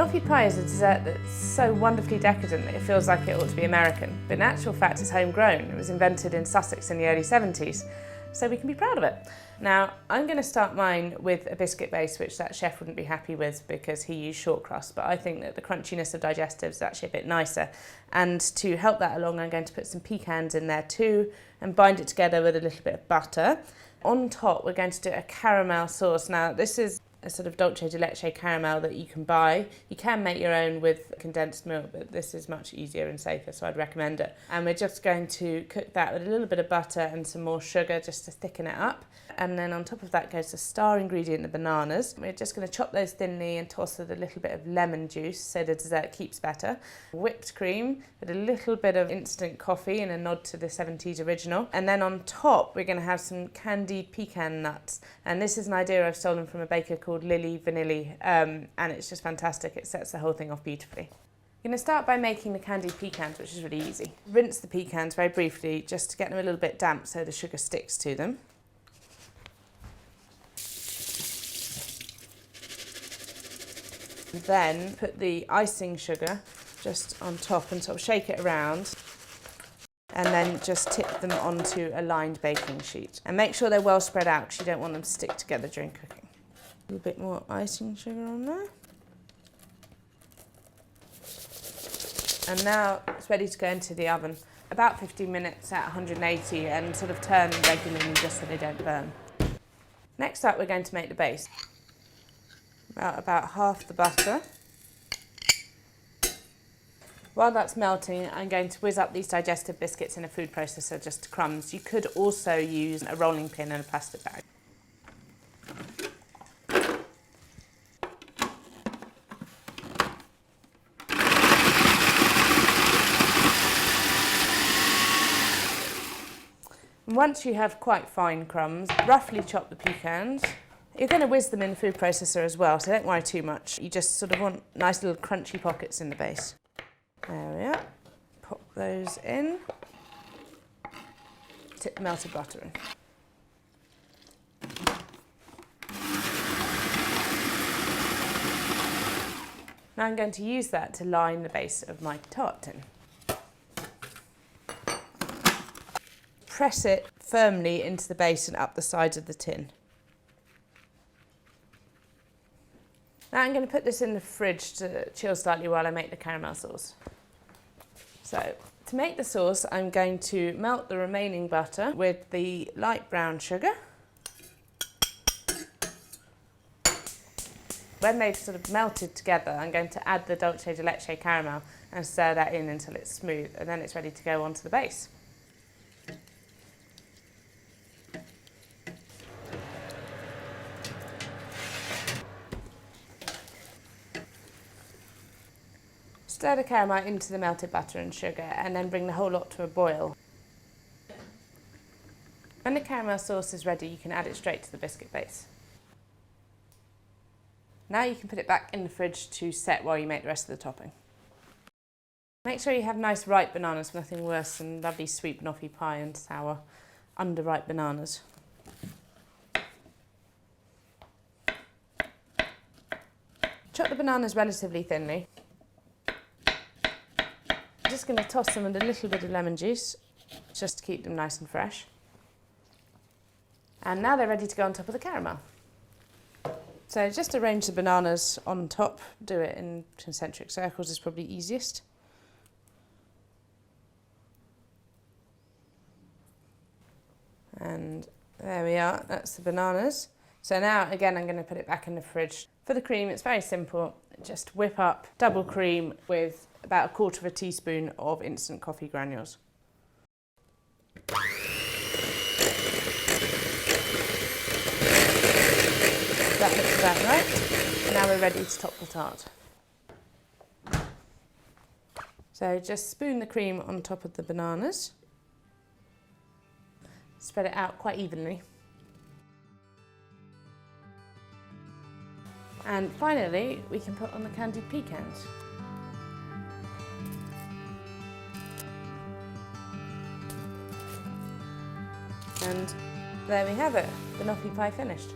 Banoffee pie is a dessert that's so wonderfully decadent that it feels like it ought to be American, but in actual fact it's homegrown. It was invented in Sussex in the early 70s, so we can be proud of it. Now, I'm going to start mine with a biscuit base, which that chef wouldn't be happy with because he used short crust, but I think that the crunchiness of digestives is actually a bit nicer. And to help that along, I'm going to put some pecans in there too and bind it together with a little bit of butter. On top, we're going to do a caramel sauce. Now, this is a sort of dulce de leche caramel that you can buy. You can make your own with condensed milk, but this is much easier and safer, so I'd recommend it. And we're just going to cook that with a little bit of butter and some more sugar just to thicken it up. And then on top of that goes the star ingredient, the bananas. We're just going to chop those thinly and toss with a little bit of lemon juice so the dessert keeps better. Whipped cream with a little bit of instant coffee and a nod to the 70s original. And then on top we're going to have some candied pecan nuts. And this is an idea I've stolen from a baker called Lily Vanilli, and it's just fantastic. It sets the whole thing off beautifully. I'm going to start by making the candied pecans, which is really easy. Rinse the pecans very briefly just to get them a little bit damp so the sugar sticks to them. Then put the icing sugar just on top and sort of shake it around, and then just tip them onto a lined baking sheet. And make sure they're well spread out because you don't want them to stick together during cooking. A little bit more icing sugar on there. And now it's ready to go into the oven. About 15 minutes at 180 and sort of turn regularly just so they don't burn. Next up, we're going to make the base. About half the butter. While that's melting, I'm going to whiz up these digestive biscuits in a food processor just to crumbs. You could also use a rolling pin and a plastic bag. Once you have quite fine crumbs, roughly chop the pecans. You're going to whiz them in the food processor as well, so don't worry too much. You just sort of want nice little crunchy pockets in the base. There we are. Pop those in. Tip the melted butter in. Now I'm going to use that to line the base of my tart tin. Press it firmly into the base and up the sides of the tin. Now I'm going to put this in the fridge to chill slightly while I make the caramel sauce. So, to make the sauce, I'm going to melt the remaining butter with the light brown sugar. When they've sort of melted together, I'm going to add the dulce de leche caramel and stir that in until it's smooth, and then it's ready to go onto the base. Stir the caramel into the melted butter and sugar and then bring the whole lot to a boil. When the caramel sauce is ready, you can add it straight to the biscuit base. Now you can put it back in the fridge to set while you make the rest of the topping. Make sure you have nice ripe bananas, nothing worse than lovely sweet banoffee pie and sour, underripe bananas. Chop the bananas relatively thinly. I'm just going to toss them with a little bit of lemon juice, just to keep them nice and fresh. And now they're ready to go on top of the caramel. So just arrange the bananas on top, do it in concentric circles is probably easiest. And there we are, that's the bananas. So now again I'm going to put it back in the fridge. For the cream it's very simple, just whip up double cream with about 1/4 teaspoon of instant coffee granules. That looks about right. Now we're ready to top the tart. So just spoon the cream on top of the bananas. Spread it out quite evenly. And finally, we can put on the candied pecans. And there we have it, banoffee pie finished.